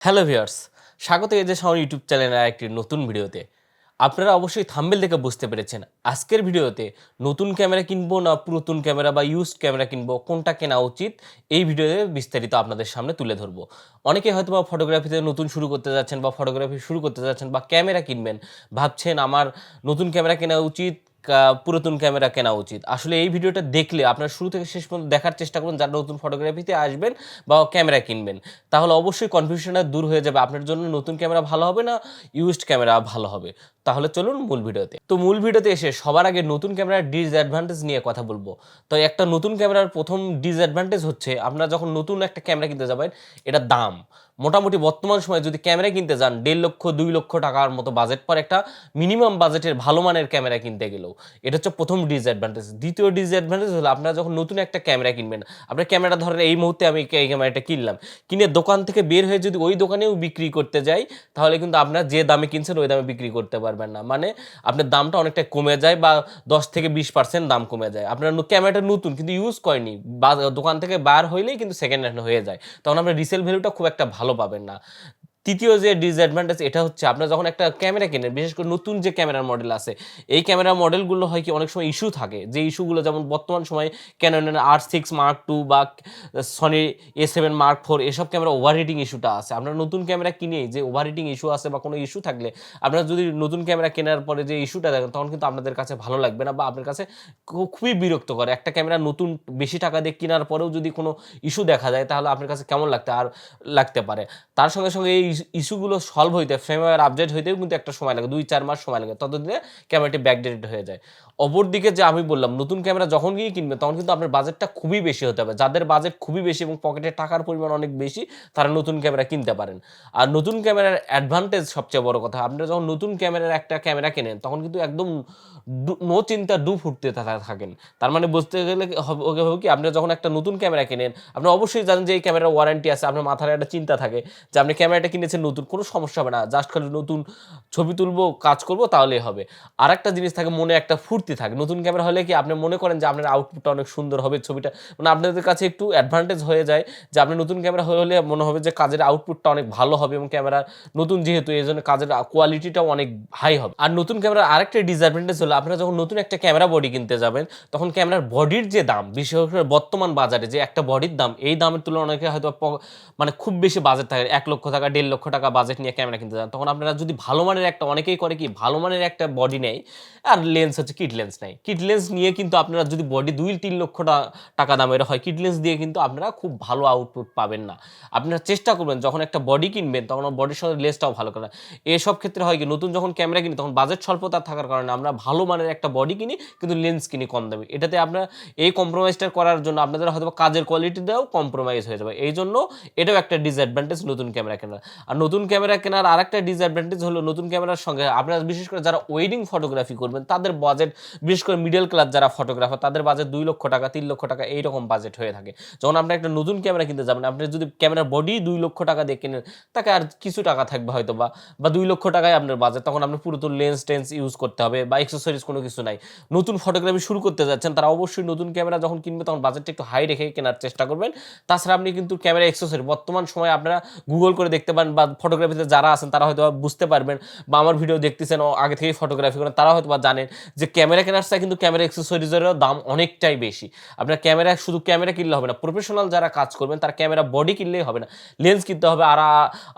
Hello viewers, স্বাগত এই যে আমার ইউটিউব চ্যানেলের একটি নতুন ভিডিওতে। আপনারা অবশ্যই থাম্বনেল দেখে বুঝতে পেরেছেন আজকের ভিডিওতে নতুন ক্যামেরা কিনবো না পুরাতন ক্যামেরা বা ইউজড ক্যামেরা কিনবো, কোনটা কেনা উচিত এই ভিডিওতে বিস্তারিত আপনাদের সামনে তুলে ধরবো। অনেকে হয়তো বা ফটোগ্রাফিতে নতুন শুরু করতে যাচ্ছেন বা ফটোগ্রাফি শুরু করতে যাচ্ছেন বা ক্যামেরা কিনবেন, ভাবছেন আমার নতুন ক্যামেরা কেনা উচিত পুরাতন ক্যামেরা কেনা উচিত। আসলে এই ভিডিওটা দেখলে আপনারা শুরু থেকে শেষ পর্যন্ত দেখার চেষ্টা করুন যারা নতুন ফটোগ্রাফিতে আসবেন বা ক্যামেরা কিনবেন। তাহলে অবশ্যই কনফিউশনটা দূর হয়ে যাবে। আপনার জন্য নতুন ক্যামেরা ভালো হবে না ইউজড ক্যামেরা ভালো হবে। তাহলে চলুন মূল ভিডিওতে। তো মূল ভিডিওতে এসে সবার আগে নতুন ক্যামেরার ডিসঅ্যাডভান্টেজ নিয়ে কথা বলবো। তো একটা নতুন ক্যামেরার প্রথম ডিসঅ্যাডভান্টেজ হচ্ছে আপনারা যখন নতুন একটা ক্যামেরা কিনতে যাবেন, এটার দাম মোটামুটি বর্তমান সময়ে যদি ক্যামেরা কিনতে যান 1.5 লক্ষ 2 লক্ষ টাকার মতো বাজেট পর একটা মিনিমাম বাজেটের ভালো মানের ক্যামেরা কিনতে গেলেও। এটা হচ্ছে প্রথম ডিসঅ্যাডভান্টেজ। দ্বিতীয় ডিসঅ্যাডভান্টেজ হলো আপনারা যখন নতুন একটা ক্যামেরা কিনবেন, আপনার ক্যামেরাটা ধরেন এই মুহূর্তে আমি এই ক্যামেরাটা কিনলাম, কিনে দোকান থেকে বের হয়ে যদি ওই দোকানেও বিক্রি করতে যাই, তাহলে কিন্তু আপনার যে দামে কিনছেন ওই দামে বিক্রি করতে পারবেন না। মানে আপনার দামটা অনেকটা কমে যায় বা 10 থেকে 20% দাম কমে যায়। আপনার ক্যামেরাটা নতুন কিন্তু ইউজ করেনি, বা দোকান থেকে বার হইলেই কিন্তু সেকেন্ড হ্যান্ড হয়ে যায়। তখন আপনার রিসেল ভ্যালুটা খুব একটা ভালো পাবেন না। তৃতীয় যে ডিসঅ্যাডভান্টেজ এটা হচ্ছে আপনারা যখন একটা ক্যামেরা কেনেন, বিশেষ করে নতুন যে ক্যামেরার মডেল আছে, এই ক্যামেরার মডেলগুলো হয় কি অনেক সময় ইস্যু থাকে। যে ইস্যুগুলো যেমন বর্তমান সময়ে ক্যাননের R6 Mark II বা সনির A7 Mark IV এসব ক্যামেরা ওভারহিটিং ইস্যুটা আছে। আপনারা নতুন ক্যামেরা কিনেই যে ওভারহিটিং ইস্যু আছে বা কোনো ইস্যু থাকলে আপনারা যদি নতুন ক্যামেরা কেনার পরে যে ইস্যুটা দেখেন তখন কিন্তু আপনাদের কাছে ভালো লাগবে না বা আপনার কাছে খুবই বিরক্ত করে। একটা ক্যামেরা নতুন বেশি টাকা দিয়ে কেনার পরেও যদি কোনো ইস্যু দেখা যায় তাহলে আপনার কাছে কেমন লাগতে পারে। তার সঙ্গে, সঙ্গে এই ইস্যুগুলো সলভ হইতে ফ্রেমওয়্যার আপডেট হইতেও কিন্তু একটা সময় লাগে। ২-৪ মাস সময় লাগে। ততদিনে ক্যামেরাটি ব্যাকডেটেড হয়ে যায়। অপরদিকে যে আমি বললাম নতুন ক্যামেরা যখন গিয়ে কিনবেন তখন কিন্তু আপনার বাজেটটা খুবই বেশি হতে হবে। যাদের বাজেট খুবই বেশি এবং পকেটে টাকার পরিমাণ অনেক বেশি তারা নতুন ক্যামেরা কিনতে পারেন। আর নতুন ক্যামেরার অ্যাডভান্টেজ সবচেয়ে বড় কথা, আপনারা যখন নতুন ক্যামেরার একটা ক্যামেরা কেনেন তখন কিন্তু একদম নো চিন্তা ডু ফুটতে থাকেন। তার মানে বুঝতে গেলে হবে কি আপনারা যখন একটা নতুন ক্যামেরা কেনেন, আপনি অবশ্যই জানেন যে এই ক্যামেরার ওয়ারেন্টি আছে। আপনার মাথায় একটা চিন্তা থাকে যে আপনি ক্যামেরাটা কিনেছেন নতুন, কোনো সমস্যা হবে না। জাস্ট খালি নতুন ছবি তুলবো, কাজ করব তাহলেই হবে। আরেকটা জিনিস থাকে, মনে একটা ফুর্তি থাকে। নতুন ক্যামেরা হলে কি আপনি মনে করেন যে আপনার আউটপুটটা অনেক সুন্দর হবে, ছবিটা মানে আপনাদের কাছে একটু অ্যাডভান্টেজ হয়ে যায় যে আপনি নতুন ক্যামেরা হলে মনে হবে যে কাজের আউটপুটটা অনেক ভালো হবে এবং ক্যামেরা নতুন যেহেতু এজন্য কাজের কোয়ালিটিটাও অনেক হাই হবে। আর নতুন ক্যামেরার আরেকটা ডিসঅ্যাডভান্টেজ হলো আপনারা যখন নতুন একটা ক্যামেরা বডি কিনতে যাবেন তখন ক্যামেরার বডির যে দাম, বিশেষ করে বর্তমান বাজারে যে একটা বডির দাম, এই দামের তুলনায় অনেকে হয়তো মানে খুব বেশি বাজেট থাকে 1 লক্ষ টাকা 1.5 লক্ষ টাকা বাজেট নিয়ে ক্যামেরা কিনতে যান। তখন আপনারা যদি ভালো মানের একটা, অনেকেই করে কি ভালো মানের একটা বডি নেয় আর লেন্স হচ্ছে কিট লেন্স নেয়। কিট লেন্স নিয়ে কিন্তু আপনারা যদি বডি 2-3 লক্ষ টাকা দামের হয়, কিট লেন্স দিয়ে কিন্তু আপনারা খুব ভালো আউটপুট পাবেন না। আপনারা চেষ্টা করবেন যখন একটা বডি কিনবেন তখন বডির সঙ্গে লেন্সটাও ভালো করা। এসব ক্ষেত্রে হয় কি নতুন যখন ক্যামেরা কিনি তখন বাজেট স্বল্পতা থাকার কারণে আমরা ভালো মানের একটা বডি কিনি কিন্তু লেন্স কিনি কম দামি। এটাতে আপনারা এই কম্প্রোমাইজটা করার জন্য আপনাদের হয়তো কাজের কোয়ালিটিটাও কম্প্রোমাইজ হয়ে যাবে। এইজন্য এটাও একটা ডিসঅ্যাডভান্টেজ নতুন ক্যামেরা কেনার। আর নতুন ক্যামেরা কেনার আরেকটা ডিসঅ্যাডভান্টেজ হলো নতুন ক্যামেরার সঙ্গে আপনারা বিশেষ করে যারা ওয়েডিং ফটোগ্রাফি করবেন তাদের বাজেট, বিশেষ করে মিডল ক্লাস যারা ফটোগ্রাফার তাদের বাজেট 2 লক্ষ টাকা 3 লক্ষ টাকা এইরকম বাজেট হয়ে থাকে। যখন আপনি একটা নতুন ক্যামেরা কিনতে যাবেন, আপনি যদি ক্যামেরার বডি 2 লক্ষ টাকা দিয়ে কেনেন, তাকে আর কিছু টাকা থাকবে হয়তো বা 2 লক্ষ টাকায় আপনার বাজেট, তখন আপনি পুরাতন লেন্স ইউজ করতে হবে বা অ্যাক্সেসরিজ কোনো কিছু নাই। নতুন ফটোগ্রাফি শুরু করতে যাচ্ছেন তারা অবশ্যই নতুন ক্যামেরা যখন কিনবে তখন বাজেটটা একটু হাই রেখে কেনার চেষ্টা করবেন। তাছাড়া আপনি কিন্তু ক্যামেরা অ্যাক্সেসরি বর্তমান সময়ে আপনারা গুগল করে দেখতে পারেন বা ফটোগ্রাফিতে যারা আছেন তারা হয়তো বুঝতে পারবেন বা আমার ভিডিও দেখতেছেন ও আগে থেকেই ফটোগ্রাফি করেন তারা হয়তো বা জানেন যে ক্যামেরা কেনার চাই কিন্তু ক্যামেরা অ্যাক্সেসরিজেরও দাম অনেকটাই বেশি। আপনার ক্যামেরা শুধু ক্যামেরা কিনলে হবে না, প্রফেশনাল যারা কাজ করবেন তার ক্যামেরা বডি কিনলেই হবে না, লেন্স কিনতে হবে। আর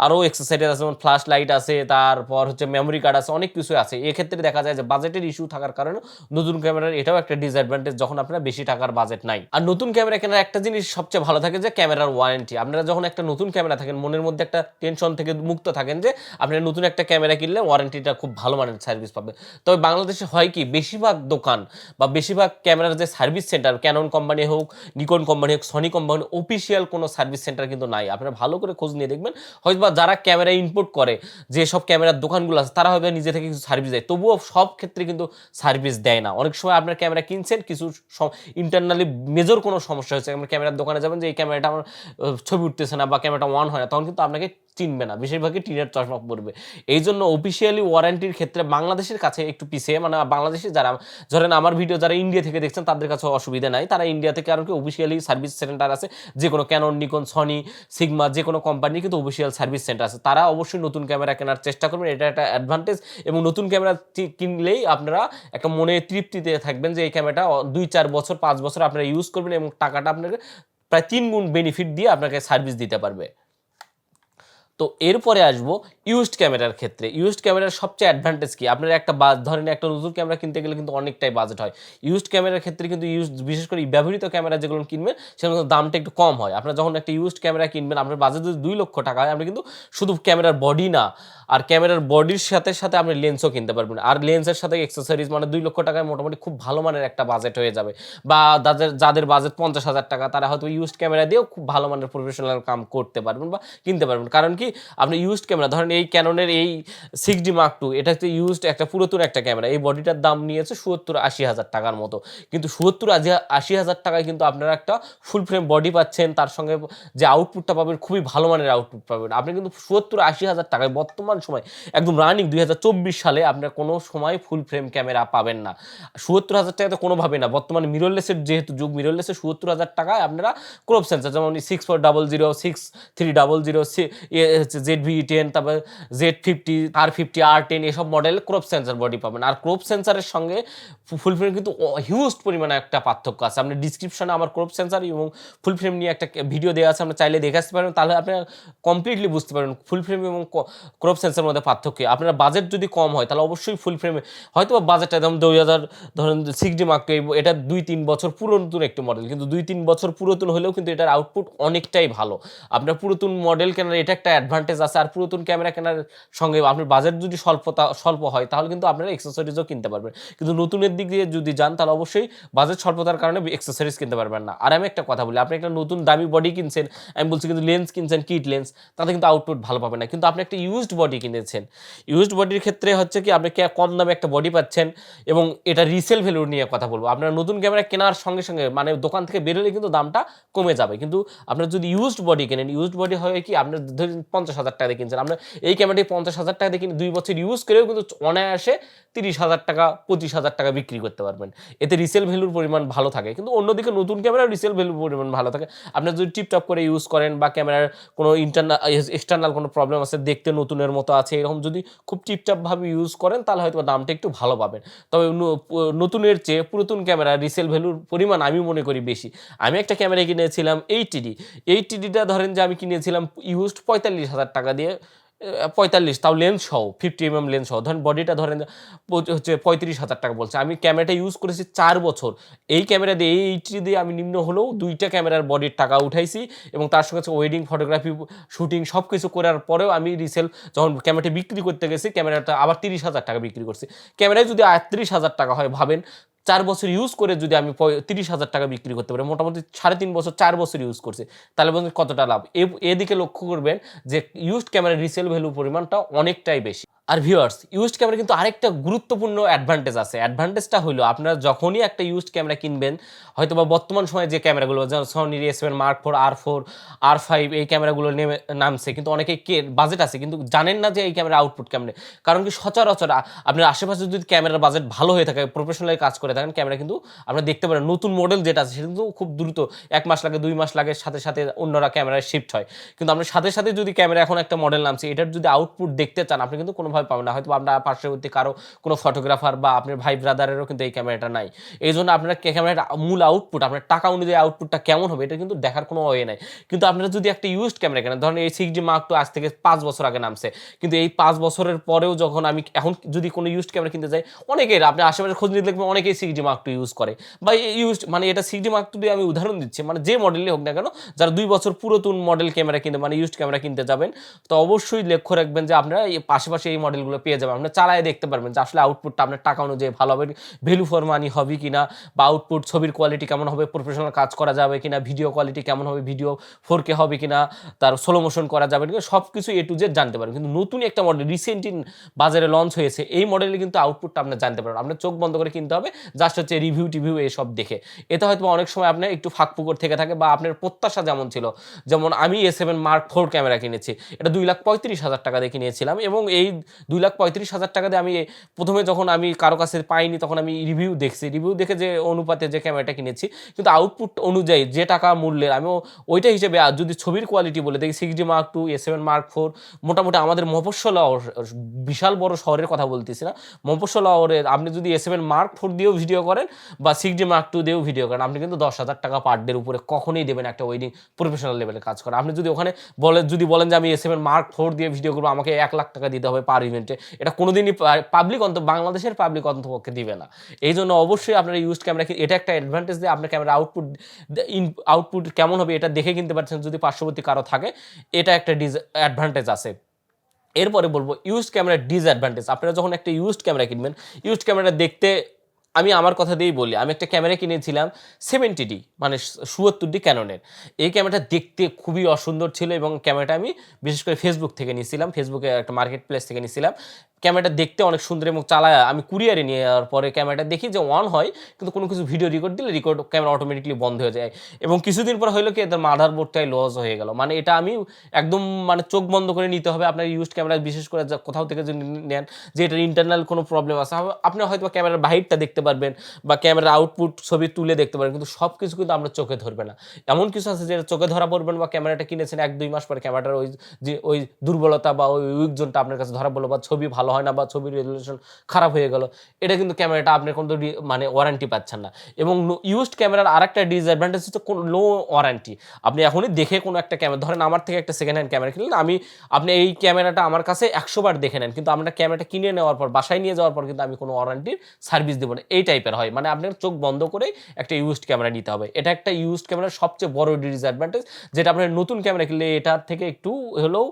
আরও অ্যাক্সেসরিজ আছে, যেমন ফ্ল্যাশ লাইট আছে, তারপর হচ্ছে মেমোরি কার্ড আছে, অনেক কিছু আছে। এক্ষেত্রে দেখা যায় যে বাজেটের ইস্যু থাকার কারণে নতুন ক্যামেরার এটাও একটা ডিসঅ্যাডভান্টেজ যখন আপনার বেশি টাকার বাজেট নাই। আর নতুন ক্যামেরা কেনার একটা জিনিস সবচেয়ে ভালো থাকে যে ক্যামেরার ওয়ারেন্টি। আপনারা যখন একটা নতুন ক্যামেরা থাকেন মনের মধ্যে একটা টেনশন থেকে মুক্ত থাকেন যে আপনি নতুন একটা ক্যামেরা কিনলে ওয়ারেন্টিটা খুব ভালো মানের সার্ভিস পাবেন। তবে বাংলাদেশে হয় কি বেশিরভাগ দোকান বা বেশিরভাগ ক্যামেরার যে সার্ভিস সেন্টার, ক্যানন কোম্পানি হোক, নিকন কোম্পানি হোক, সনি কোম্পানি, অফিসিয়াল কোনো সার্ভিস সেন্টার কিন্তু নাই। আপনারা ভালো করে খোঁজ নিয়ে দেখবেন। হয়তোবা যারা ক্যামেরা ইম্পোর্ট করে, যেসব ক্যামেরার দোকানগুলো আছে তারা হয়তো নিজে থেকে কিছু সার্ভিস দেয়, তবুও সব ক্ষেত্রে কিন্তু সার্ভিস দেয় না। অনেক সময় আপনার ক্যামেরা কিনছেন, কিছু ইন্টারনালি মেজর কোনো সমস্যা হয়েছে, আপনার ক্যামেরার দোকানে যাবেন যে এই ক্যামেরাটা আমার ছবি উঠতেছে না বা ক্যামেরাটা অন হয় না, তখন কিন্তু আপনাকে চিনবে না, বেশিরভাগই টিনের চশমা পরবে। এই জন্য অফিসিয়ালি ওয়ারেন্টির ক্ষেত্রে বাংলাদেশের কাছে একটু পিছিয়ে, মানে বাংলাদেশে যারা ধরেন আমার ভিডিও যারা ইন্ডিয়া থেকে দেখছেন তাদের কাছে অসুবিধা নাই, তারা ইন্ডিয়া থেকে আরও কি অফিসিয়ালি সার্ভিস সেন্টার আছে, যে কোনো ক্যানন, নিকন, সনি, সিগমা যে কোনো কোম্পানি কিন্তু অফিসিয়াল সার্ভিস সেন্টার আছে, তারা অবশ্যই নতুন ক্যামেরা কেনার চেষ্টা করবেন, এটা একটা অ্যাডভান্টেজ। এবং নতুন ক্যামেরা কিনলেই আপনারা একটা মনে তৃপ্তিতে থাকবেন যে এই ক্যামেরাটা 2-4 বছর 5 বছর আপনারা ইউজ করবেন এবং টাকাটা আপনাকে প্রায় 3 গুণ বেনিফিট দিয়ে আপনাকে সার্ভিস দিতে পারবে। তো এরপরে আসবো ইউজড ক্যামেরার ক্ষেত্রে। ইউজড ক্যামেরার সবচেয়ে অ্যাডভান্টেজ কি, আপনার একটা ধরেন একটা নতুন ক্যামেরা কিনতে গেলে কিন্তু অনেকটাই বাজেট হয়। ইউজড ক্যামেরার ক্ষেত্রে কিন্তু বিশেষ করে ব্যবহৃত ক্যামেরা যেগুলো কিনবেন সেগুলো দামটা একটু কম হয়। আপনার যখন একটা ইউজড ক্যামেরা কিনবেন, আপনার বাজেট যদি 2 লক্ষ টাকা হয়, আপনি কিন্তু শুধু ক্যামেরার বডি না, আর ক্যামেরার বডির সাথে সাথে আপনি লেন্সও কিনতে পারবেন, আর লেন্সের সাথে অ্যাক্সেসরিজ, মানে 2 লক্ষ টাকায় মোটামুটি খুব ভালো মানের একটা বাজেট হয়ে যাবে। বা যাদের বাজেট 50,000 টাকা, তারা হয়তো ইউজড ক্যামেরা দিয়েও খুব ভালো মানের প্রফেশনাল কাম করতে পারবেন বা কিনতে পারবেন। কারণ কি, আপনি ইউজড ক্যামেরা ধরেন এই ক্যাননের এই 6D Mark II, এটা হচ্ছে ইউজড একটা পুরাতন একটা ক্যামেরা, এই বডিটার দাম নিয়েছে 70-80 হাজার টাকার মতো। কিন্তু 70-80 হাজার টাকায় কিন্তু আপনারা একটা ফুল ফ্রেম বডি পাচ্ছেন, তার সঙ্গে যে আউটপুটটা পাবেন খুবই ভালো মানের আউটপুট পাবেন। আপনি কিন্তু 70-80 হাজার টাকায় বর্তমান সময় একদম রানিং 2024 সালে আপনার কোনো সময় ফুল ফ্রেম ক্যামেরা পাবেন না। 70,000 টাকা তো কোনোভাবে না। বর্তমানে মিররলেসের যেহেতু যুগ, মিররলেসের 70,000 টাকায় আপনারা ক্রপ সেন্সর যেমন 6400, 6300, ZV-10, তারপর Z50, R50, R10 এসব মডেল ক্রপ সেন্সর বডি পাবেন। আর ক্রপ সেন্সরের সঙ্গে ফুল ফ্রেম কিন্তু হিউজ পরিমাণে একটা পার্থক্য আছে। আপনি ডিসক্রিপশনে আমার ক্রপ সেন্সর এবং ফুল ফ্রেম নিয়ে একটা ভিডিও দেওয়া আছে, আপনি চাইলে দেখে আসতে পারেন, তাহলে আপনি কমপ্লিটলি বুঝতে পারবেন ফুল ফ্রেম এবং ক্রপ সেন্সরের মধ্যে পার্থক্য। আপনার বাজেট যদি কম হয় তাহলে অবশ্যই ফুল ফ্রেমে, হয়তো বাজেটটা একদম 2000, ধরেন 6D Mark II, এটা 2-3 বছর পুরাতন একটি মডেল, কিন্তু 2-3 বছর পুরাতন হলেও কিন্তু এটার আউটপুট অনেকটাই ভালো। আপনার পুরাতন মডেল কেনার এটা একটা অ্যাডভান্টেজ আছে। আর পুরাতন ক্যামেরা কেনার সঙ্গে আপনার বাজেট যদি স্বল্প হয় তাহলে কিন্তু আপনারা অ্যাক্সেসরিজও কিনতে পারবেন। কিন্তু নতুনের দিক দিয়ে যদি যান তাহলে অবশ্যই বাজেট স্বল্পতার কারণে অ্যাক্সেসরিজ কিনতে পারবেন না। আর আমি একটা কথা বলি, আপনি একটা নতুন দামি বডি কিনছেন, আমি বলছি, কিন্তু লেন্স কিনছেন কিট লেন্স, তাতে কিন্তু আউটপুট ভালো পাবেন না। কিন্তু আপনি একটা ইউজড বডি কিনেছেন, ইউজড বডির ক্ষেত্রে হচ্ছে কি, আপনি কম দামে একটা বডি পাচ্ছেন এবং এটা রিসেল ভ্যালু নিয়ে কথা বলবো। আপনার নতুন ক্যামেরা কেনার সঙ্গে সঙ্গে মানে দোকান থেকে বেরোলে কিন্তু দামটা কমে যাবে, কিন্তু আপনার যদি ইউজড বডি কেনেন, ইউজড বডি হয় কি, আপনার ধরুন 50,000 টাকা দিয়ে কিনছেন, আপনার এই ক্যামেরাটি 50,000 টাকা দিয়ে কিনে 2 বছর ইউজ করেও কিন্তু অনায়াসে 30,000 টাকা 25,000 টাকা বিক্রি করতে পারবেন। এতে রিসেল ভ্যালুর পরিমাণ ভালো থাকে। কিন্তু অন্যদিকে নতুন ক্যামেরার রিসেল ভ্যালুর পরিমাণ ভালো থাকে। আপনার যদি টিপটপ করে ইউজ করেন বা ক্যামেরার কোনো এক্সটার্নাল কোনো প্রবলেম আছে, দেখতে নতুনের মতো আছে, এরকম যদি খুব টিপটপভাবে ইউজ করেন তাহলে হয়তো দামটা একটু ভালো পাবেন। তবে নতুনের চেয়ে পুরাতন ক্যামেরার রিসেল ভ্যালুর পরিমাণ আমি মনে করি বেশি। আমি একটা ক্যামেরা কিনেছিলাম 8TD, 8TDটা ধরেন যে আমি কিনেছিলাম ইউজড 45,000 টাকা দিয়ে, 45, তাও লেন্স সহ 50mm লেন্স সহ, ধরেন বডিটা ধরেন হচ্ছে 35,000 টাকা বলছে। আমি ক্যামেরাটা ইউজ করেছি 4 বছর। এই ক্যামেরা দিয়ে, এই 80 দিয়ে আমি নিম্ন হলেও 2টা ক্যামেরার বডির টাকা উঠাইছি এবং তার সঙ্গে ওয়েডিং ফটোগ্রাফি, শুটিং সব কিছু করার পরেও আমি রিসেল যখন ক্যামেরাটা বিক্রি করতে গেছি, ক্যামেরাটা আবার 30,000 টাকা বিক্রি করছি। ক্যামেরায় যদি 38,000 টাকা হয়, ভাবেন 4 বছর ইউজ করে যদি আমি 30,000 টাকা বিক্রি করতে পারি, মোটামুটি 3.5 বছর 4 বছর ইউজ করছি, তাহলে বলুন কতটা লাভ। এদিকে লক্ষ্য করবেন যে ইউজড ক্যামেরার রিসেল ভ্যালু পরিমাণটা অনেকটাই বেশি। আর ভিউয়ার্স, ইউজড ক্যামেরা কিন্তু আরেকটা গুরুত্বপূর্ণ অ্যাডভান্টেজ আছে। অ্যাডভান্টেজটা হলো, আপনারা যখনই একটা ইউজড ক্যামেরা কিনবেন, হয়তো বা বর্তমান সময়ে যে ক্যামেরাগুলো যেমন সনির A7 Mark IV, R4, R5 এই ক্যামেরাগুলো নামছে, কিন্তু অনেকেই বাজেট আছে কিন্তু জানেন না যে এই ক্যামেরা আউটপুট কেমনে। কারণ কি, সচরাচর আপনার আশেপাশে যদি ক্যামেরার বাজেট ভালো হয়ে থাকে, প্রফেশনালি কাজ করে থাকেন, ক্যামেরা কিন্তু আপনারা দেখতে পারেন নতুন মডেল যেটা আছে সেটা কিন্তু খুব দ্রুত 1 মাস লাগে, 2 মাস লাগে, সাথে সাথে অন্যরা ক্যামেরায় শিফট হয়। কিন্তু আপনার সাথে সাথে যদি ক্যামেরা এখন একটা মডেল নামছে, এটার যদি আউটপুট দেখতে চান, আপনি কিন্তু কোনোভাবে পাবেন না। হয়তো আপনার পার্শ্ববর্তী কারো কোনো ফটোগ্রাফার বা আপনার ভাই ব্রাদারেরও কিন্তু এই ক্যামেরাটা নাই। এই জন্য আপনার ক্যামেরার মূল আউটপুট, আপনার টাকা অনুযায়ী আউটপুটটা কেমন হবে এটা কিন্তু দেখার কোনো ওয়ে নাই। কিন্তু আপনারা যদি একটা ইউজড ক্যামেরা কেনেন, ধরেন এই 6D Mark II আজ থেকে 5 বছর আগে নামছে, কিন্তু এই 5 বছরের পরেও যখন আমি এখন যদি কোনো ইউজড ক্যামেরা কিনতে যাই, অনেকের আপনি আশেপাশে খোঁজ নিয়ে দেখবেন অনেকেই 6D Mark II ইউজ করে বা ইউজড, মানে এটা 6D Mark II দিয়ে আমি উদাহরণ দিচ্ছি, মানে যে মডেলই হোক না কেন, যারা 2 বছর পুরাতন মডেল ক্যামেরা কিনতে, মানে ইউজড ক্যামেরা কিনতে যাবেন, তো অবশ্যই লক্ষ্য রাখবেন যে আপনারা এই আশেপাশে এই মডেলগুলো পেয়ে যাবেন। আপনি চালায় দেখতে পারবেন যে আসলে আউটপুটটা আপনার টাকা অনুযায়ী ভালো হবে, ভ্যালু ফর মানি হবে কিনা, বা আউটপুট ছবির কোয়ালিটি কেমন হবে, প্রফেশনাল কাজ করা যাবে কিনা, ভিডিও কোয়ালিটি কেমন হবে, ভিডিও 4K হবে কিনা, তার স্লো মোশন করা যাবে কিনা, সব কিছু A to Z জানতে পারবেন। কিন্তু নতুন একটা মডেল রিসেন্টলি বাজারে লঞ্চ হয়েছে, এই মডেলে কিন্তু আউটপুটটা আপনি জানতে পারবেন। আপনার চোখ বন্ধ করে কিনতে হবে, জাস্ট হচ্ছে রিভিউ টিভিউ এইসব দেখে। এতে হয়তো অনেক সময় আপনার একটু ফাঁক-ফোকর থেকে থাকে, বা আপনার প্রত্যাশা যেমন ছিল, যেমন আমি A7 Mark IV ক্যামেরা কিনেছি, এটা 2,35,000 টাকা দিয়ে কিনেছিলাম, এবং এই 2,35,000 টাকা দিয়ে আমি প্রথমে যখন আমি কারো কাছে পাইনি তখন আমি রিভিউ দেখছি, রিভিউ দেখে যে অনুপাতে যে ক্যামেরাটা কিনেছি, কিন্তু আউটপুট অনুযায়ী যে টাকা মূল্যের আমি ওইটা হিসেবে যদি ছবির কোয়ালিটি বলে দেখি 6D Mark II, A7 Mark IV, মোটামুটি আমাদের মফস্বল বিশাল বড় শহরের কথা বলতেছি না, মফস্বল শহরের আপনি যদি A7 Mark IV দিয়েও ভিডিও করেন বা 6D Mark II দিয়েও ভিডিও করেন, আপনি কিন্তু 10,000 টাকা পার ডের উপরে কখনোই দেবেন একটা ওয়েডিং প্রফেশনাল লেভেলে কাজ করেন। আপনি যদি ওখানে বলেন যে আমি A7 Mark IV দিয়ে ভিডিও করবো, আমাকে 1 লাখ টাকা দিতে হবে পার ইভেন্টে, এটা কোনোদিনই পাবলিক বাংলাদেশের পাবলিক অন্তপক্ষে দিবে না। এই জন্য অবশ্যই আপনার ইউজড ক্যামেরা, এটা একটা অ্যাডভান্টেজ দিয়ে আপনার ক্যামেরা আউটপুট কেমন হবে এটা দেখে কিনতে পারছেন যদি পার্শ্ববর্তী কারো থাকে, এটা একটা অ্যাডভান্টেজ আছে। এরপরে বলবো ইউজড ক্যামেরার ডিসঅ্যাডভান্টেজ। আপনারা যখন একটা ইউজড ক্যামেরা কিনবেন, ইউজড ক্যামেরা দেখতে, আমি আমার কথা দিয়েই বলি, আমি একটা ক্যামেরা কিনেছিলাম 70D, মানে 77D ক্যাননের। এই ক্যামেরাটা দেখতে খুবই অসুন্দর ছিল, এবং ক্যামেরাটা আমি বিশেষ করে ফেসবুক থেকে নিয়েছিলাম, ফেসবুকে একটা মার্কেট প্লেস থেকে নিয়েছিলাম। ক্যামেরাটা দেখতে অনেক সুন্দর, এবং চালায় আমি কুরিয়ারে নিয়ে যাওয়ার পরে ক্যামেরাটা দেখি যে অন হয়, কিন্তু কোনো কিছু ভিডিও রেকর্ড দিলে ক্যামেরা অটোমেটিকলি বন্ধ হয়ে যায়, এবং কিছুদিন পর হইলো কি এদের মাদারবোর্ডটাই লস হয়ে গেল। মানে এটা আমি একদম মানে চোখ বন্ধ করে নিতে হবে আপনার ইউজড ক্যামেরা, বিশেষ করে কোথাও থেকে যদি নেন যে এটার ইন্টারনাল কোনো প্রবলেম আছে, আপনি হয়তো ক্যামেরার বাহিরটা দেখতে পারবেন বা ক্যামেরার আউটপুট ছবি তুলে দেখতে পারবেন, কিন্তু সব কিছু কিন্তু আমরা চোখে ধরবে না। এমন কিছু আছে যেটা চোখে ধরা পড়বেন, বা ক্যামেরাটা কিনেছেন 1-2 মাস পরে ক্যামেরাটার ওই দুর্বলতা বা ওই উইক জোনটা আপনার কাছে ধরা পড়লো, বা ছবি ভালো হয় না, বা ছবির রেজলিউশন খারাপ হয়ে গেল, এটা কিন্তু ক্যামেরাটা আপনার কোনো মানে ওয়ারেন্টি পাচ্ছেন না। এবং ইউজড ক্যামেরার আরেকটা ডিসঅ্যাডভান্টেজ হচ্ছে নো ওয়ারেন্টি। আপনি এখনই দেখে কোনো একটা ক্যামেরা, ধরেন আমার থেকে একটা সেকেন্ড হ্যান্ড ক্যামেরা কিনলেন, আপনি এই ক্যামেরাটা আমার কাছে 100 বার দেখে নেন, কিন্তু আমরা ক্যামেরাটা কিনে নেওয়ার পর বাসায় নিয়ে যাওয়ার পর কিন্তু আমি কোনো ওয়ারেন্টির সার্ভিস দেবো না, এই টাইপের হয়। মানে আপনার চোখ বন্ধ করে একটা ইউজড ক্যামেরা নিতে হবে, এটা একটা ইউজড ক্যামেরার সবচেয়ে বড় ডিসঅ্যাডভান্টেজ, যেটা আপনার নতুন ক্যামেরা কিনলে এটার থেকে একটু হলেও,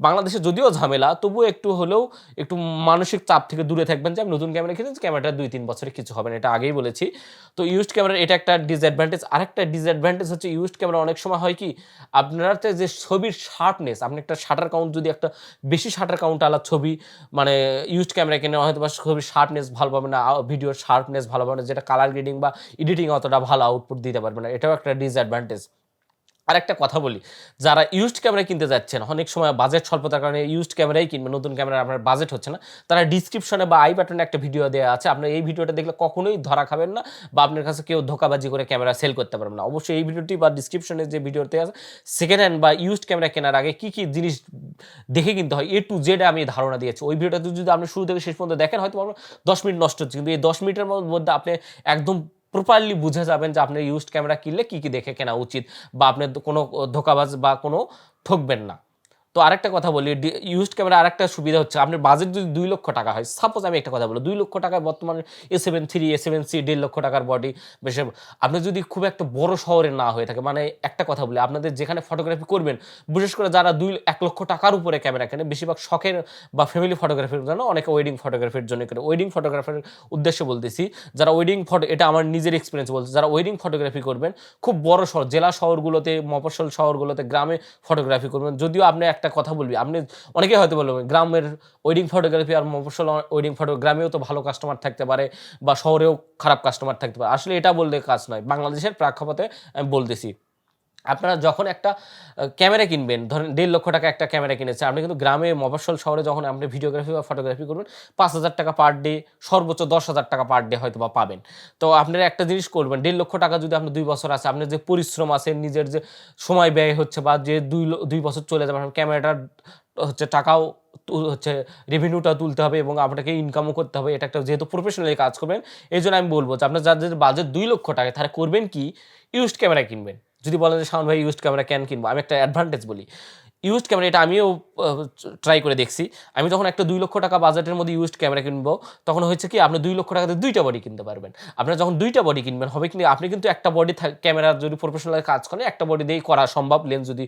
বাংলাদেশে যদিও ঝামেলা, তবুও একটু হলেও একটু মানসিক চাপ থেকে দূরে থাকবেন যে আমি নতুন ক্যামেরা কিনেছি, ক্যামেরাটা 2-3 বছরে কিছু হবে না, এটা আগেই বলেছি। তো ইউজড ক্যামেরার এটা একটা ডিসঅ্যাডভান্টেজ। আরেকটা ডিসঅ্যাডভান্টেজ হচ্ছে ইউজড ক্যামেরা অনেক সময় হয় কি, আপনার যে ছবির শার্পনেস, আপনি একটা শাটার কাউন্ট যদি একটা বেশি শাটার কাউন্ট আলা ছবি মানে ইউজড ক্যামেরা কিনে, হয়তো বা ছবির শার্পনেস ভালো পাবে না, ভিডিওর শার্পনেস ভালো পাবে না, যেটা কালার গ্রেডিং বা এডিটিং অতটা ভালো আউটপুট দিতে পারবে না, এটাও একটা ডিসঅ্যাডভান্টেজ। আরেকটা কথা বলি, যারা ইউজড ক্যামেরা কিনতে যাচ্ছেন, অনেক সময় বাজেট স্বল্পতার কারণে ইউজড ক্যামেরাই কিনবেন, নতুন ক্যামেরা আপনার বাজেট হচ্ছে না, তারা ডিসক্রিপশনে বা আই বাটনে একটা ভিডিও দেওয়া আছে, আপনার এই ভিডিওটা দেখলে কখনোই ধরা খাবেন না, বা আপনার কাছে কেউ ধোকাবাজি করে ক্যামেরা সেল করতে পারবে না। অবশ্যই এই ভিডিওটি বা ডিসক্রিপশনে যে ভিডিওতে আছে, সেকেন্ড হ্যান্ড বা ইউজড ক্যামেরা কেনার আগে কী কী জিনিস দেখে কিনতে হয় A to Z আমি ধারণা দিয়েছি। ওই ভিডিওটা যদি আপনি শুরু থেকে শেষ পর্যন্ত দেখেন, হয়তো 10 মিনিট নষ্ট হচ্ছে, কিন্তু এই 10 মিনিটের মধ্যে আপনি একদম প্রপারলি বুঝে যাবেন যে আপনার ইউজড ক্যামেরা কিনলে কী কী দেখে কেনা উচিত, বা আপনার কোনো ধোঁকাবাজ বা কোনো ঠকবেন না। তো আরেকটা কথা বলি, ইউজড ক্যামেরা আরেকটা সুবিধা হচ্ছে, আপনার বাজেট যদি 2 লক্ষ টাকা হয়, সাপোজ আমি একটা কথা বলি, 2 লক্ষ টাকায় বর্তমানে A7 III, A7C 1.5 লক্ষ টাকার বডি, বেশি আপনি যদি খুব একটা বড় শহরে না হয়ে থাকে, মানে একটা কথা বলি, আপনাদের যেখানে ফটোগ্রাফি করবেন, বিশেষ করে যারা 1 লক্ষ টাকার উপরে ক্যামেরা কেনে, বেশিরভাগ শখের বা ফ্যামিলি ফটোগ্রাফির জন্য, অনেকে ওয়েডিং ফটোগ্রাফির জন্য করে। ওয়েডিং ফটোগ্রাফির উদ্দেশ্যে বলতেছি, যারা ওয়েডিং ফটো, এটা আমার নিজের এক্সপিরিয়েন্স বলছি, যারা ওয়েডিং ফটোগ্রাফি করবেন খুব বড় শহর, জেলা শহরগুলোতে, মফস্বল শহরগুলোতে, গ্রামে ফটোগ্রাফি করবেন। যদিও আপনি একটা কথা বলবি, আপনি অনেকে হয়তো বলবেন গ্রামের ওয়েডিং ফটোগ্রাফি আর মফস্বল ওয়েডিং ফটো, গ্রামেও তো ভালো কাস্টমার থাকতে পারে বা শহরেও খারাপ কাস্টমার থাকতে পারে, আসলে এটা বললে কাজ নয়, বাংলাদেশের প্রেক্ষাপটে আমি বলতেছি। আপনারা যখন একটা ক্যামেরা কিনবেন, ধরেন 1.5 লক্ষ টাকা একটা ক্যামেরা কিনেছে, আপনি কিন্তু গ্রামে মফস্বল শহরে যখন আপনি ভিডিওগ্রাফি বা ফটোগ্রাফি করবেন, 5,000 টাকা পার ডে, সর্বোচ্চ 10,000 টাকা পার ডে হয়তো বা পাবেন। তো আপনারা একটা জিনিস করবেন, 1.5 লক্ষ টাকা যদি আপনার 2 বছর আছে, আপনার যে পরিশ্রম আছে, নিজের যে সময় ব্যয় হচ্ছে, বা যে 2 বছর চলে যাবে, ক্যামেরাটার হচ্ছে টাকাও হচ্ছে রেভিনিউটা তুলতে হবে, এবং আপনাকে ইনকামও করতে হবে, এটা একটা যেহেতু প্রফেশনালি কাজ করবেন, এই জন্য আমি বলবো যে আপনার যাদের বাজেট 2 লক্ষ টাকা, তারা করবেন কি, ইউজড ক্যামেরা কিনবেন। যদি বলেন যে শাওন ভাই ইউজড ক্যামেরা কেন কিনবো, আমি একটা অ্যাডভান্টেজ বলি, ইউজড ক্যামেরা এটা আমিও ট্রাই করে দেখছি। আমি যখন একটা 2 লক্ষ টাকা বাজেটের মধ্যে ইউজড ক্যামেরা কিনবো, তখন হয়েছে কি আপনি 2 লক্ষ টাকাতে 2টা বডি কিনতে পারবেন। আপনারা যখন 2টা বডি কিনবেন হবে কিন্তু আপনি কিন্তু একটা বডি ক্যামেরা যদি প্রফেশনাল কাজ করেন, একটা বডি দিয়েই করা সম্ভব, লেন্স যদি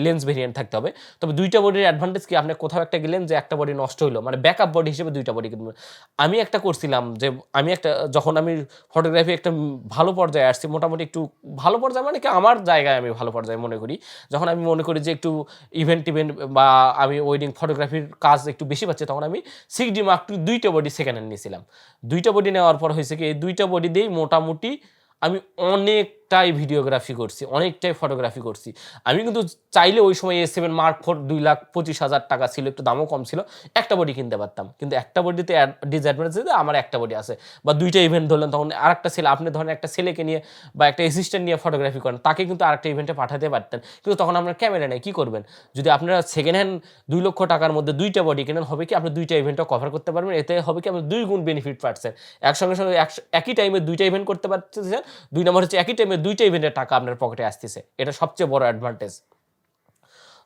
লেন্স ভেরিয়েন্ট থাকতে হবে। তবে 2টা বডির অ্যাডভান্টেজ কি, আপনি কোথাও একটা গেলেন যে একটা বডি নষ্ট হইলো, মানে ব্যাকআপ বডি হিসেবে 2টা বডি কিনবেন। আমি একটা করছিলাম যে আমি একটা যখন আমি ফটোগ্রাফি একটা ভালো পর্যায়ে আসছি, মোটামুটি একটু ভালো পর্যায়ে মানে কি আমার জায়গায় আমি ভালো পর্যায়ে মনে করি। যখন আমি মনে করি যে একটু ইভেন্ট বা আমি ওয়েডিং ফটোগ্রাফির কাজ একটু বেশি পাচ্ছি, তখন আমি 6D Mark II 2টা বডি সেকেন্ড হ্যান্ড নিয়েছিলাম। 2টা বডি নেওয়ার পর হয়েছে কি এই 2টা বডি দিয়েই মোটামুটি আমি অনেকটাই ভিডিওগ্রাফি করছি, অনেকটাই ফটোগ্রাফি করছি। আমি কিন্তু চাইলে ওই সময় A7 Mark IV 2,25,000 টাকা ছিল, একটু দামও কম ছিল, একটা বডি কিনতে পারতাম। কিন্তু একটা বডিতে ডিসঅ্যাডভান্টেজ আমার একটা বডি আছে, বা 2টা ইভেন্ট ধরলেন তখন আরেকটা ছেলে, আপনি ধরেন একটা ছেলেকে নিয়ে বা একটা অ্যাসিস্ট্যান্ট নিয়ে ফটোগ্রাফি করেন, তাকে কিন্তু আরেকটা ইভেন্টে পাঠাতে পারতেন। কিন্তু তখন আপনার ক্যামেরা নেই, কী করবেন? যদি আপনারা সেকেন্ড হ্যান্ড 2 লক্ষ টাকার মধ্যে 2টা বডি কেনেন, হবে কি আপনি 2টা ইভেন্টও কভার করতে পারবেন। এতে হবে কি আপনি 2 গুণ বেনিফিট পাচ্ছেন। একসঙ্গে একই টাইমে 2টা ইভেন্ট করতে পারতেছেন। 2 নম্বর হচ্ছে একই টাইমে 2টা ইভেন্টের টাকা আপনার পকেটে আসতেছে। এটা সবচেয়ে বড় অ্যাডভান্টেজ।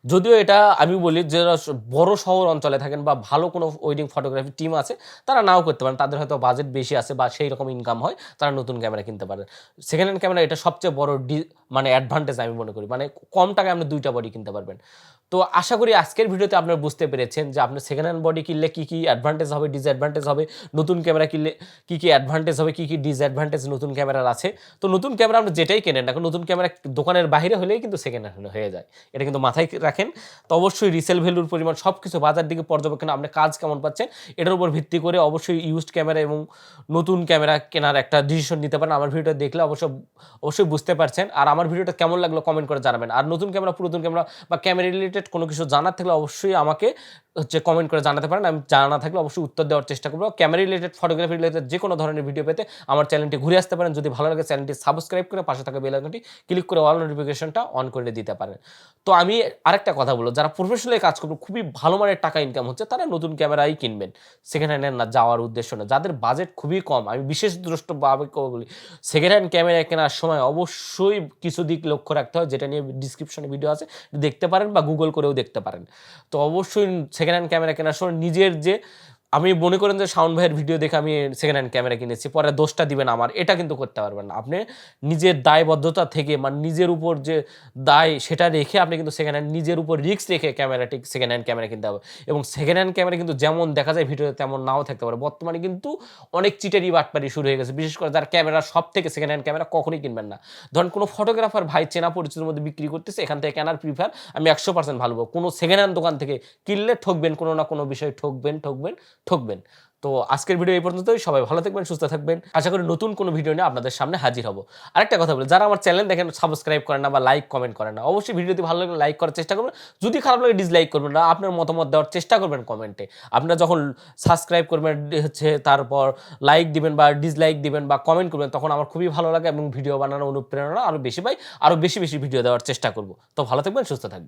যদিও এটা আমি বলি যারা বড় শহর অঞ্চলে থাকেন বা ভালো কোনো ওয়েডিং ফটোগ্রাফি টিম আছে, তারা নাও করতে পারেন, তাদের হয়তো বাজেট বেশি আছে বা সেই রকম ইনকাম হয়, তারা নতুন ক্যামেরা কিনতে পারেন। সেকেন্ড হ্যান্ড ক্যামেরা এটা সবচেয়ে বড় মানে অ্যাডভান্টেজ আমি মনে করি, মানে কম টাকায় আপনি 2টা বডি কিনতে পারবেন। তো আশা করি আজকের ভিডিওতে আপনারা বুঝতে পেরেছেন যে আপনি সেকেন্ড হ্যান্ড বডি কিনলে কী কী অ্যাডভান্টেজ হবে, ডিসঅ্যাডভান্টেজ হবে, নতুন ক্যামেরা কিনলে কী কী অ্যাডভান্টেজ হবে, কী কী ডিসঅ্যাডভান্টেজ নতুন ক্যামেরার আছে। তো নতুন ক্যামেরা আপনি যেটাই কেনেন না, নতুন ক্যামেরা দোকানের বাইরে হলেই কিন্তু সেকেন্ড হ্যান্ড হয়ে যায়, এটা কিন্তু মাথায় রাখেন। তো অবশ্যই রিসেল ভ্যালুর পরিমাণ সব কিছু বাজার দিকে পর্যবেক্ষণ, আপনি কাজ কেমন পাচ্ছেন এটার উপর ভিত্তি করে অবশ্যই ইউজড ক্যামেরা এবং নতুন ক্যামেরা কেনার একটা ডিসিশন নিতে পারেন। আমার ভিডিওটা দেখলে অবশ্যই বুঝতে পারছেন। আর আমার ভিডিওটা কেমন লাগলো কমেন্ট করে জানাবেন। আর নতুন ক্যামেরা, পুরাতন ক্যামেরা বা ক্যামেরা রিলেটেড কোনো কিছু জানার থাকলে অবশ্যই আমাকে কমেন্ট করে জানাতে পারেন। আমি জানা থাকলে অবশ্যই উত্তর দেওয়ার চেষ্টা করবো। ক্যামেরা রিলেটেড, ফটোগ্রাফি রিলেটেড যে কোনো ধরনের ভিডিও পেতে আমার চ্যানেলটি ঘুরে আসতে পারেন। যদি ভালো লাগে চ্যানেলটি সাবস্ক্রাইব করে পাশে থাকা বেল আইকনটি ক্লিক করে অল নোটিফিকেশনটা অন করে দিতে পারেন। তো আমি আরেকটা কথা বলবো, যারা প্রফেশনালি কাজ করবে, খুবই ভালো মানের টাকা ইনকাম হচ্ছে, তারা নতুন ক্যামেরাই কিনবেন, সেকেন্ড হ্যান্ডের না যাওয়ার উদ্দেশ্য না। যাদের বাজেট খুবই কম, আমি বিশেষ দ্রষ্টভাবে বলি, সেকেন্ড হ্যান্ড ক্যামেরা কেনার সময় অবশ্যই কিছু দিক লক্ষ্য রাখতে হয়, যেটা নিয়ে ডিসক্রিপশনে ভিডিও আছে, দেখতে পারেন বা গুগল করেও দেখতে পারেন। তো অবশ্যই সেকেন্ড হ্যান্ড ক্যামেরা কেনার সময় নিজের যে, আমি মনে করেন যে শাওন ভাইয়ের ভিডিও দেখে আমি সেকেন্ড হ্যান্ড ক্যামেরা কিনেছি, পরে দোষটা দিবেন আমার, এটা কিন্তু করতে পারবেন না। আপনি নিজের দায়বদ্ধতা থেকে, মানে নিজের উপর যে দায় সেটা রেখে আপনি কিন্তু সেকেন্ড হ্যান্ড, নিজের উপর রিস্ক রেখে ক্যামেরাটি সেকেন্ড হ্যান্ড ক্যামেরা কিনতে হবে। এবং সেকেন্ড হ্যান্ড ক্যামেরা কিন্তু যেমন দেখা যায় ভিডিওতে তেমন নাও থাকতে পারে। বর্তমানে কিন্তু অনেক চিটারি বাটপারি শুরু হয়ে গেছে, বিশেষ করে যারা ক্যামেরা সব থেকে সেকেন্ড হ্যান্ড ক্যামেরা কখনোই কিনবেন না। ধরেন কোনো ফটোগ্রাফার ভাই চেনা পরিচিতির মধ্যে বিক্রি করতেছে, এখান থেকে কেনার প্রিফার আমি 100% ভালো। কোনো সেকেন্ড হ্যান্ড দোকান থেকে কিনলে ঠকবেন, কোনো না কোনো বিষয়ে ঠকবেন। তো আজকের ভিডিও এই পর্যন্তই। সবাই ভালো থাকবেন, সুস্থ থাকবেন। আশা করি নতুন কোনো ভিডিও নিয়ে আপনাদের সামনে হাজির হব। আরেকটা কথা বলি, যারা আমার চ্যানেল দেখেন সাবস্ক্রাইব করেন না বা লাইক কমেন্ট করেন না, অবশ্যই ভিডিওটি ভালো লাগলে লাইক করার চেষ্টা করবেন। যদি খারাপ লাগে ডিসলাইক করবেন না, আপনার মতামত দেওয়ার চেষ্টা করবেন কমেন্টে। আপনারা যখন সাবস্ক্রাইব করবেন, তারপর লাইক দিবেন বা ডিসলাইক দিবেন বা কমেন্ট করবেন, তখন আমার খুবই ভালো লাগে এবং ভিডিও বানানোর অনুপ্রেরণা আরও বেশি পাই, আরও বেশি ভিডিও দেওয়ার চেষ্টা করব। তো ভালো থাকবেন, সুস্থ থাকবেন।